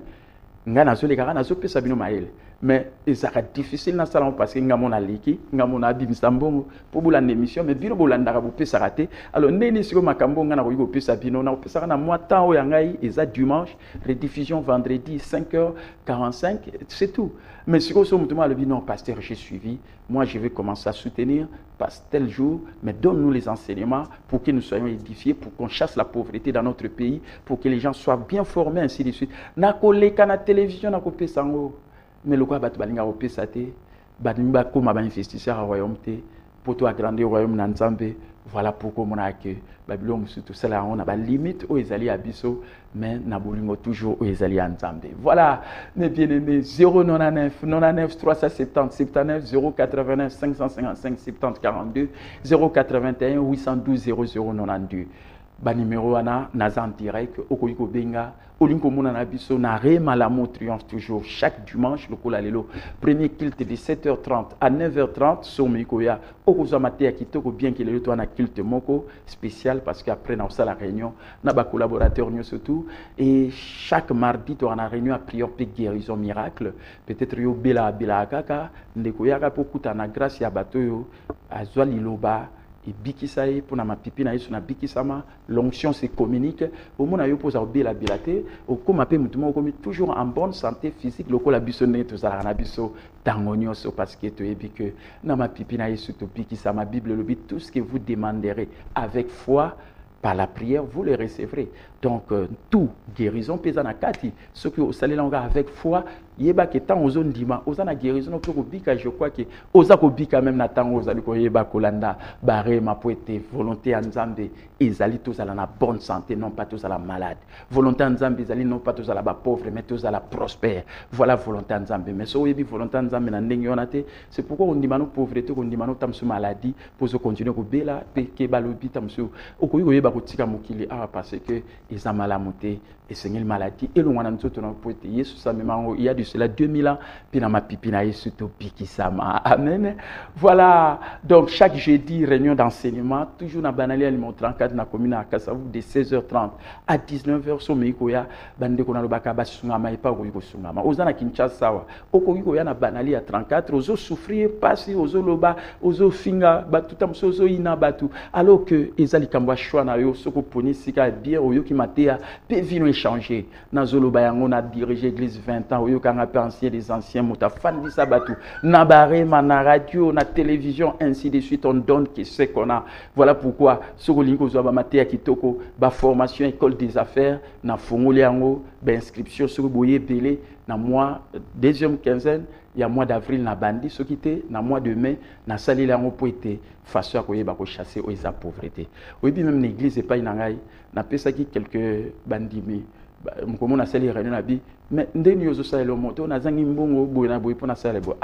Ngana zo les gars na zo pesa bino maele mais ezaka difficile na salon parce que ngamona liki ngamona bimisa mbongo pour bolanda émission mais bino bolanda ka pesa raté alors neni siko makambo ngana ko pesa bino na pesa na moi temps o yangai eza dimanche rediffusion vendredi 5h45 c'est tout mais siko so mutuma le bino pasteur j'ai suivi moi je vais commencer à soutenir parce tel jour mais donne-nous les enseignements pour que nous soyons édifiés pour qu'on chasse la pauvreté dans notre pays pour que les gens soient bien formés ainsi de suite na koleka na télévision na ko pesa ngo mais le quoi bat balinga ko pesa te balinga ko ma ba investisseur au royaume te pour toi agrandir royaume na Nzambe voilà pourquoi mon a que Babylone surtout cela on a ba limite au ezali abiso mais na bolingo toujours au ezali à Nzambe voilà mes bien-aimés 099 99 370 79 089 555 70 42 081 812 0092 ba numéro wana naza en direct okoyiko benga olinko mona na biso na Malamu triomphe toujours chaque dimanche le kola lelo premier culte de 7h30 à 9h30 sur mikoya okoza maté kitoko bien que le to na culte moko spécial parce qu'après na la réunion na ba collaborateur nyo surtout et chaque mardi to na réunion à prière pe guérison miracle peut-être yo bela kaka ndeko yaka pokuta na grâce ya bato yo azwa liloba et bikisaye pour na mapipi na yesu na bikisama l'onction se communique au monde yo posa obela bilate au comme appel mutumo comme toujours en bonne santé physique lokola biso ne to zala na biso tangonyo so parce que to ebi que na mapipi na yesu to bikisama bible le but tout ce que vous demanderez avec foi par la prière vous le recevrez donc tout guérison pesana kati ce que vous salez là avec foi yeba que tant aux ondima osana guérison pour bika je crois que oza ko bika même na tant ozali ko yeba kolanda bare ma poete volonté en Nzambe ezali tous à la bonne santé non pas tous à la malade volonté en Nzambe ezali non pas tous à la pauvre mais tous à la prospère voilà volonté en Nzambe mais so yebi volonté en Nzambe na ndenge onate c'est pourquoi on dimano pauvreté on dimano tamsu maladie pour se continuer ko bela pe ke balobi tamsu okoyi ko yeba ko tika mokili parce que ils ont malamuté et c'est une maladie et le wana nzoto na poete Yesu sa memango il y a de cela 2000 ans puis na mapipi na Yesu to bikisama amen voilà donc chaque jeudi réunion d'enseignement toujours na banali aliment 34 na commune à Kasavu de 16h30 à 19h so meiko ya bande ko na lobaka basungama et pas ko sungama ozana Kinshasa wa okoko ya na banali à 34 ozo souffrir pasi ozo loba ozo finga batuta msozo ina batu alors que ezali kambwa shwa na yo soko poni sika bien oyo ki matea pe vino échanger na zoloba yango na diriger église 20 ans oyo kanga pe ancien des anciens muta fan di sabatu na barema na radio na télévision ainsi de suite on donne que ce qu'on a voilà pourquoi soko linko zo ba matea kitoko ba formation école des affaires na fongoli yango ba inscription soko boye belé na mois deuxième quinzaine il y a mois d'avril na bandi ce qui était na mois de mai na sali la pour été façon à koyeba ko chasser aux pauvreté oui puis même l'église est pas inangai na pesa ki quelques bandimi mkomo na sali réunion na bi mais ndeni yozo sali le moto na zangi mbongo boy na boy pour na sali bo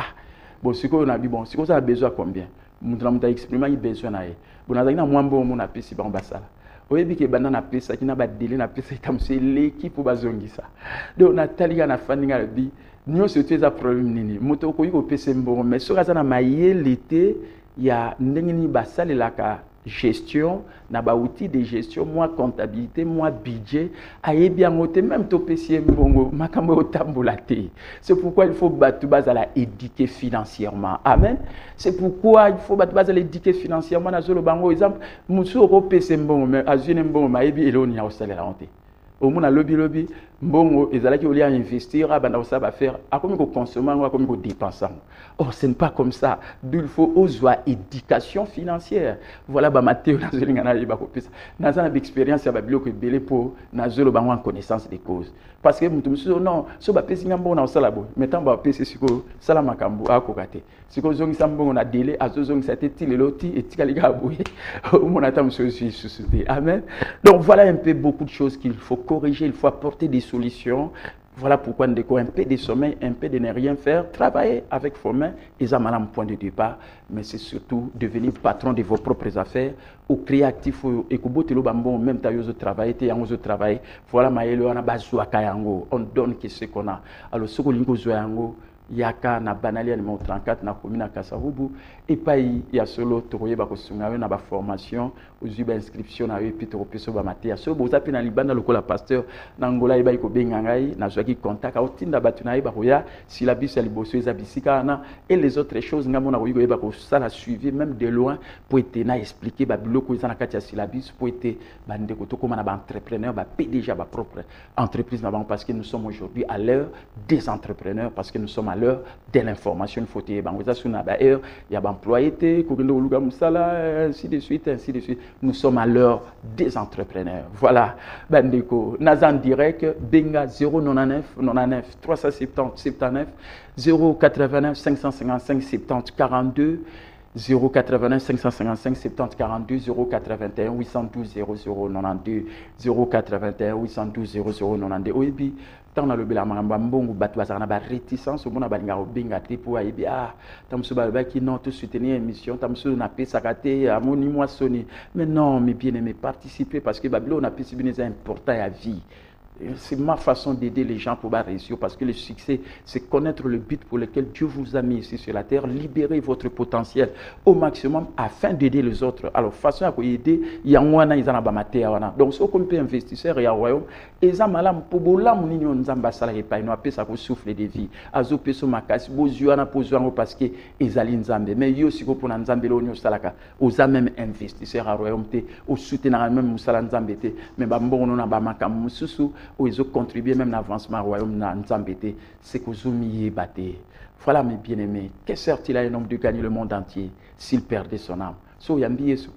bon siko na bi bon siko ça a besoin combien mutla muta exprimer il besoin na ye bon na zangi na mwambo mo na pesi ba basala oyebi ke banda na pesa kina ba délai na pesa itamse l'équipe bazongisa donc na taliga na faninga bi nous c'était un problème nini moto ko yiko pesa mbongo mais so kaza na mayele te ya ndengini basale la ka gestion na ba outil de gestion moi comptabilité moi budget ayebi angote même to pesa mbongo makambo otambola te c'est pourquoi il faut battu bazala éduquer financièrement amen c'est pourquoi il faut battu bazala éduquer financièrement na zolo bango exemple musu ko pesa mbongo mais azune mbongo mayebi eloni ya osalela honte au moins lobby mbongo ezalaki oli à investir abanda ça va faire a comme ko consommer a comme ko dépenser or ce n'est pas comme ça il faut oser éducation financière voilà ba Matthieu na zolinga na ba ko pesa na za na expérience ya ba biloko ebele pour na zolo bango en connaissance des causes parce que mutu non so ba pesi mbongo na osala bo metant ba pesi siko sala makambo akokate siko zongi mbongo na délai azozongi ça était leloti et tikalika abouye au moins attend souci société amen donc voilà un peu beaucoup de choses qu'il faut corriger il faut apporter des solutions. Voilà pourquoi nous décorons un peu de sommeil, un peu de ne rien faire, travailler avec vos mains, et ça m'a un point de départ, mais c'est surtout devenir patron de vos propres affaires, ou créatif, et que vous avez même temps de travailler, voilà, on donne ce qu'on a. Alors, ce que vous avez, yaka na banali numéro 34 na commune à Kasavubu et pas ya solo tokoye ba kosunga na ba formation ozu ba inscription na yo pitoro peso ba matia so boza pe na libanda lokola pasteur na ngola e ba ko benga ngai na zwaki contact a otinda batu na ba koya si la bise liboso eza bisika na et les autres choses ngamo na ko ba ko ça la suivre même de loin pour être na expliquer ba biloko eza na kati ya syllabus pour être bande ko to comme na ba entrepreneur ba PDG ba propre entreprise na banque parce que nous sommes aujourd'hui à l'heure des entrepreneurs parce que nous sommes à l'heure de l'information faut te bangoza suna ba heure il y a employé ko kendo luga musala ainsi de suite nous sommes à l'heure des entrepreneurs voilà bandeko nazan direct benga 099 99 370 79 089 555 70 42 089 555 70 42 081 812 0092 081 812 0092 oyebi tant na lobela mangamba mbongo batu bazana ba réticence au mona balinga obenga te pour ayebi tamso ba ki non tout soutenir émission tamso na pesa kate amoni moi soni mais non mais bien aimé participer parce que babilo na pesa bien important à vie. C'est ma façon d'aider les gens pour réussir parce que le succès, c'est connaître le but pour lequel Dieu vous a mis ici sur la terre, libérer votre potentiel au maximum afin d'aider les autres. Alors, façon à aider, il y a un ils en ont bamaté donc ce qu'on peut investisseur et à royaume, et ça malam pour bolam ni on zamba sala et pas nous appelle ça pour souffler de vie. Azo peso makas bozu ana pozo parce que ezali nzambe mais yo siko pour nzambe lo nyo salaka aux même investisseur à royaume te au soutenir même musala nzambe te mais ba mbongo na ba makam mususu où ils ont contribué même à l'avancement royaume dans Nzambété, c'est que Zoumi est battu. Voilà mes bien-aimés, que sert-il à un homme de gagner le monde entier s'il perdait son âme? So yambi yesu,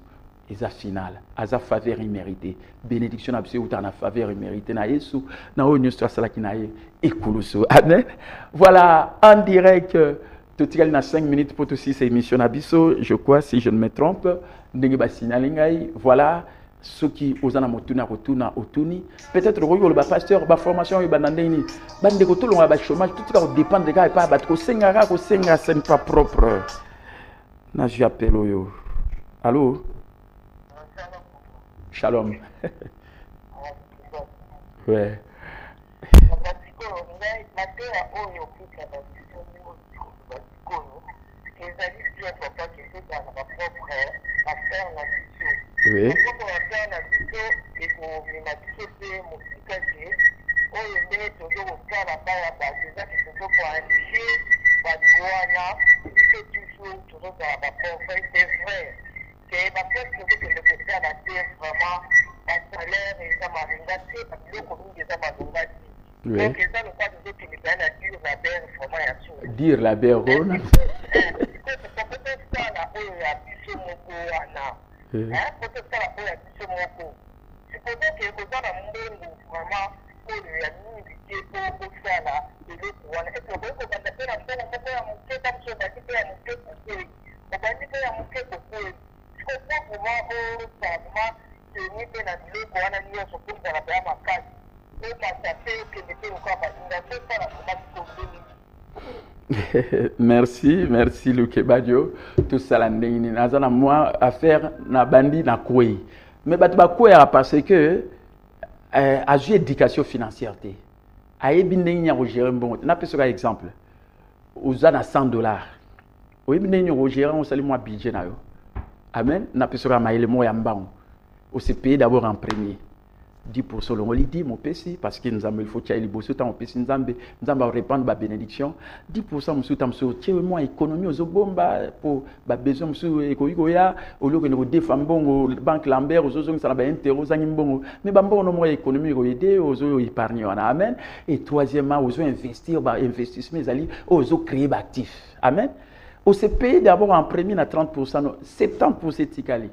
et à final, à sa faveur imméritée, bénédiction absolue ou à faveur imméritée na yesu, na o nyostra sala kinaye ekuluso. Amen. Voilà en direct. Tout il y a 5 minutes pour tout cette émission Abisso, je crois si je ne me trompe, ndenge signalingai, voilà. Ceux qui osent na motuna retourna otuni peut-être le pasteur ba formation yo bandandeni bande ko tolonga ba chômage tout ça dépend des gars et pas ba ko senga c'est pas propre na j'appelle yo allô shalom ouais oui. Dire la berrone. Merci Luke Badio. Tout ça là, nazana moi affaire na bandi na koi. Mais batu ba koi parce que a joué éducation financière té. Ayebi ndenge ya gérer bon. Na pesa ka exemple. Oza na $100. Oyebi ndenge ya gérer on sali moi budget na yo. Amen. Na pesa ka maile mo ya mbango. On se paye d'abord en premier. 10% on lui dit mon PC parce que nous avons il faut qu'il y ait les bosses tant mon PC nous avons répandre ma bénédiction 10% monsieur tam so tiens moi économie aux bomba pour ba besoin monsieur ekoya au lieu que nous défendre bon banque Lambert aux autres ça na ba intérêt aux bon mais ba bon moi économie ko aider aux autres épargner amen et troisièmement aux investir ba investissement ali aux autres créer ba actif amen on se paye d'abord en premier à 30% 70% tikali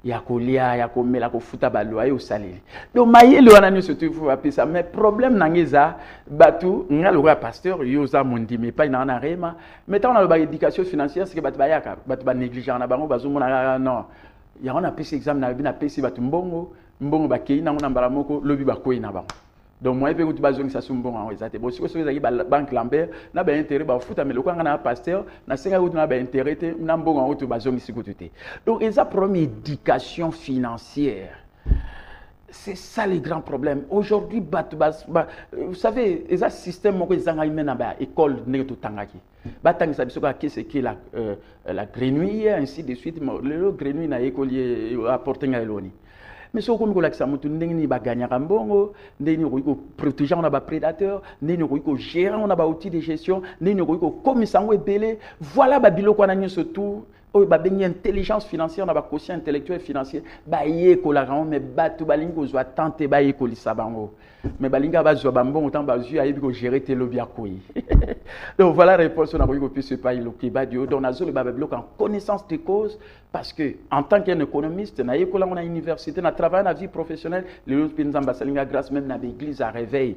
ya kolia ya komela ko futa ba loyer au salaire donc mayele wana ni surtout faut appeler ça mais problème nangeza batu ngalo ka pasteur yoza mundi mais pas na rema mais tant on a ba éducation financière c'est que batu ba yaka batu ba négligent na bango bazo mona non ya on a pesi examen na bina pesi batu mbongo ba kei na ngona mbala moko lobi ba koyi na bango donc moi pe ko bazongi sa sumbongo en exacte bon si ko soza ba banque Lambert na ba intérêt ba futa mais le ko ngana pasteur na senga ko na ba intérêt te na mbongo en auto bazongi sikoté donc ils a problème éducation financière c'est ça les grands problèmes aujourd'hui vous savez ils a système moko ezanga imena ba école ne to tangaki batangisa biso ka qu'est-ce que la grenouille ainsi de suite le grenouille na écolier apporter ngaloni mais ce qu'on a ça mutu ndenge ba gagner mbongo ndenge ko protéger on a ba prédateur ndenge ko gérer on a ba outil de gestion ndenge ko commissaire ebele voilà ba biloko na nyoso tout o ba bengi intelligence financière on a ba quotient intellectuel financier ba ye ko la mais batu balingi ko zo tenter ba ye ko lisabango mais balinga ba zo ba mbongo tant ba zu ayebi ko gérer te lobby akoyi donc voilà réponse on a ko puisse pas le Kebadio donc nazo le ba bloc en connaissance de cause parce que en tant qu'économiste na ye ko la on a université na travail na vie professionnelle les autres pays nzamba salinga grâce même na l'église à réveil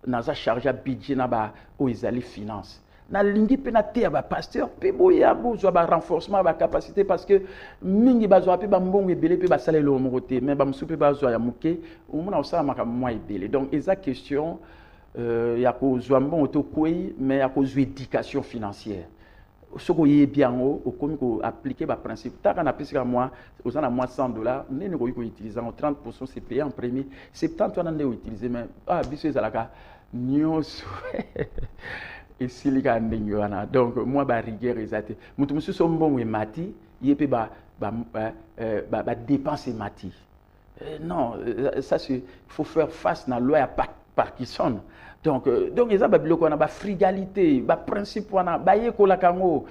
naza chargé budget na ba o ezali finance na lingi pe na te ya ba pasteur pe boya bozwa ba renforcement ba capacité parce que mingi bazwa pe ba mbongo ebele pe ba salé le mokoté mais ba msupe bazwa ya muke omona osala makambo mwa ebele donc eza question ya ko zwa mbongo to kwei mais ya ko zwa éducation financière soko ye bien au comme ko appliquer ba principe ta kana pesa moi aux ana moi $100 nene ko utiliser en 30% c'est payé en premier 70 on en est utiliser mais biso ezalaka nyos et silika ndingwana donc moi ba rigueur ezate mutu musu so mbongo mati yepe ba dépenser mati non ça c'est il faut faire face na loi à Parkinson donc eza ba biloko na ba frugalité ba principe wana ba yekola kango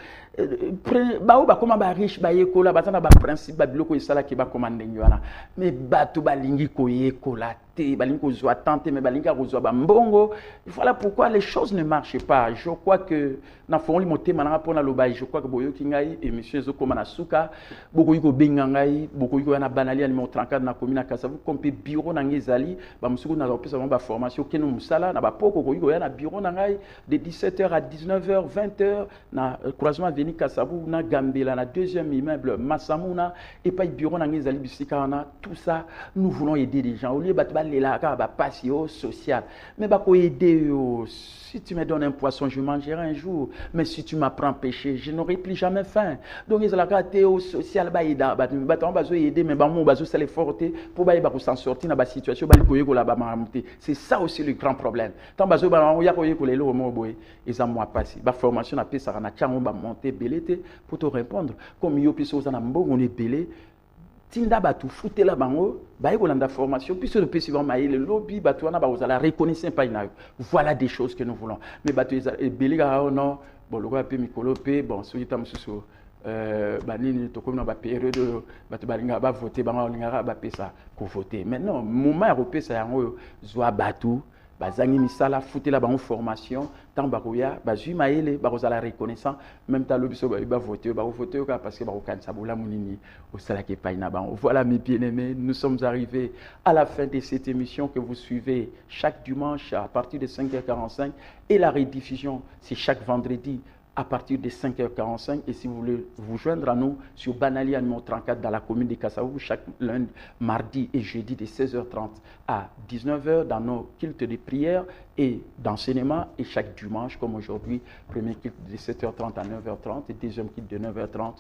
ba o ba koma ba riche ba yekola ba tana ba principe ba biloko esala ki ba commande ngwana mais batu balingi ko yekola te balingi ko zo tenter mais balingi ko zo ba mbongo voilà pourquoi les choses ne marchent pas je crois que na fond moté mananga pona loba je crois que boyo kingai émission zo koma na suka boko yiko benga ngai boko yiko na banali ali mo 34 na commune Kasavu kompe bureau na ngezali ba musuku na opesa ba formation kenu musala na ba poko ko yiko ya na bureau na ngai de 17h à 19h 20h na croisement Avenue Kasavu na Gambela na deuxième immeuble Massamuna et pas bureau na ngezali bisika na tout ça nous voulons aider les gens au lieu bat lela ka ba patio social mais ba ko aider si tu me donnes un poisson je mangerai un jour mais si tu m'apprends à pêcher je n'aurai plus jamais faim donc ils la ka au social ba ida ba on ba zo aider mais ba mo ba zo sale forte pour ba ko s'en sortir na ba situation ba ko yeko la ba mamuté c'est ça aussi le grand problème tant ba zo ba ya ko yeko lelo mo boy ils en moi passer ba formation na pesa na chango ba monter belete pour te répondre comme yo piso za na mbongo ne belé tinda batu futela bango baye kolanda formation puis le pesi vraiment le lobby batu wana ba la reconnaissance pas ina voilà des choses que nous voulons mais batu belika non bon le pe mikolo pe bon so yita mususu banini to comme na ba période batu balinga ba voter bango linga ba pesa ko voter maintenant moment ya pesa yango zwa batu bazangi misala futela bango formation tant bakoya bazui maele bakozala reconnaissant même ta lobiso ba voter parce que bakokanisa bola munini au salaki paina bango voilà mes bien-aimés nous sommes arrivés à la fin de cette émission que vous suivez chaque dimanche à partir de 5h45 et la rediffusion c'est chaque vendredi à partir de 5h45. Et si vous voulez vous joindre à nous sur Banali, numéro 34, dans la commune de Kassavu, chaque lundi, mardi et jeudi de 16h30 à 19h dans nos cultes de prière et d'enseignement. Et chaque dimanche, comme aujourd'hui, premier culte de 7h30 à 9h30 et deuxième culte de 9h30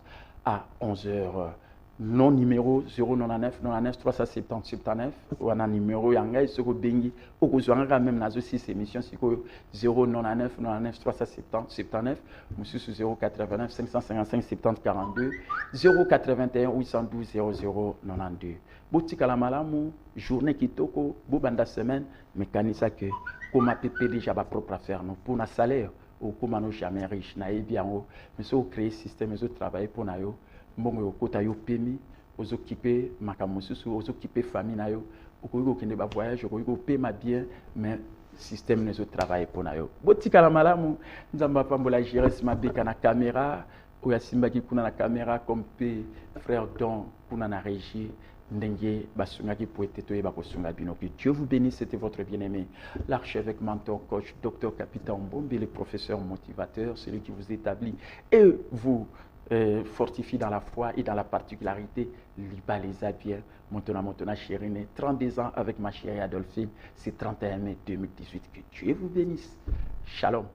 à 11h. Non numéro 099 99 370 79 ou un numéro yanga soko bengi okozwanga même nazo 6 émissions siko 099 99 370 79 monsieur 089 555 70 42 081 812 00 92 botika la malamu journée kitoko bo banda semaine mécanisa que comme a pp déjà ba propre affaire non pour na salaire ou comme no jamais riche na ebiango mais so créer système et so travailler pour na yo mbongo yokota yo pemi ozokipe makambo mosusu ozokipe famille na yo okoki kokende ba voyage okoki kopema bien mais système ne travaille pour na yo botikala malamu nzamba pambola géresse mabeka na caméra oya simbaki kuna na caméra comme pe frère Don kuna na régie ndenge basungaki poete toyeba kosunga bino. Que Dieu vous bénisse. C'était votre bien-aimé l'archevêque mentor coach docteur Capitaine Mbombe, le professeur motivateur, celui qui vous établit et vous fortifie dans la foi et dans la particularité Liba les Abiens, Montona Chérine, 32 ans avec ma chérie Adolphine, c'est 31 mai 2018. Que Dieu vous bénisse. Shalom.